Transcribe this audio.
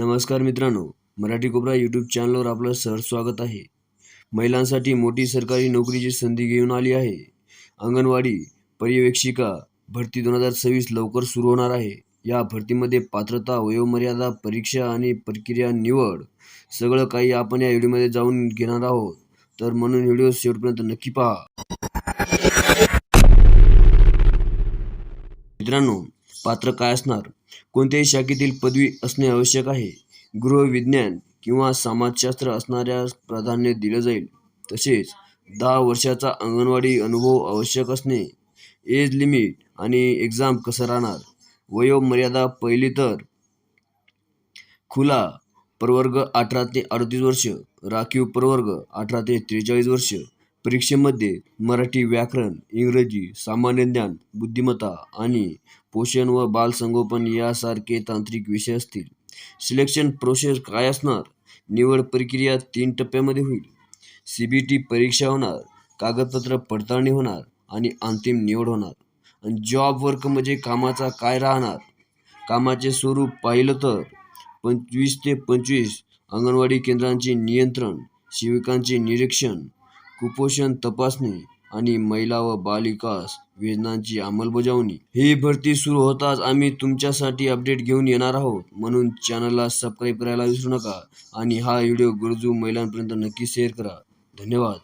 नमस्कार मित्रांनो, मराठी कोपरा यूट्यूब चॅनलवर आपलं सहर्ष स्वागत आहे. महिलांसाठी मोठी सरकारी नोकरीची संधी घेऊन आली आहे. अंगणवाडी पर्यवेक्षिका भरती 2026 लवकर सुरू होणार आहे. या भरतीमध्ये पात्रता, वयोमर्यादा, परीक्षा आणि प्रक्रिया, निवड सगळं काही आपण या व्हिडिओमध्ये जाऊन घेणार आहोत. तर म्हणून व्हिडिओ शेवटपर्यंत नक्की पहा. मित्रांनो, पात्र काय असणार? कोणत्याही शाखेतील पदवी असणे आवश्यक आहे. गृहविज्ञान किंवा समाजशास्त्र असणाऱ्यास प्राधान्य दिले जाईल. तसेच 10 वर्षाचा अंगणवाडी अनुभव आवश्यक असणे. एज लिमिट आणि एक्झाम कसं राहणार? वयोमर्यादा पहिली तर खुला प्रवर्ग 18 ते 38 वर्ष, राखीव प्रवर्ग 18 ते 43 वर्ष. परीक्षेमध्ये मराठी व्याकरण, इंग्रजी, सामान्य ज्ञान, बुद्धिमत्ता आणि पोषण व बालसंगोपन यासारखे तांत्रिक विषय असतील. सिलेक्शन प्रोसेस काय असणार? निवड प्रक्रिया 3 टप्प्यामध्ये होईल. CBT परीक्षा होणार, कागदपत्र पडताळणी होणार आणि अंतिम निवड होणार. आणि जॉब वर्क म्हणजे कामाचा काय राहणार? कामाचे स्वरूप पाहिलं तर 25 ते 25 अंगणवाडी केंद्रांचे नियंत्रण, सेविकांचे निरीक्षण, कुपोषण तपासणी आणि महिला व बालविकास योजनांची अंमलबजावणी. ही भरती सुरू होताच आम्ही तुमच्यासाठी अपडेट घेऊन येणार आहोत. म्हणून चॅनलला सबस्क्राईब करायला विसरू नका आणि हा व्हिडिओ गरजू महिलांपर्यंत नक्की शेअर करा. धन्यवाद.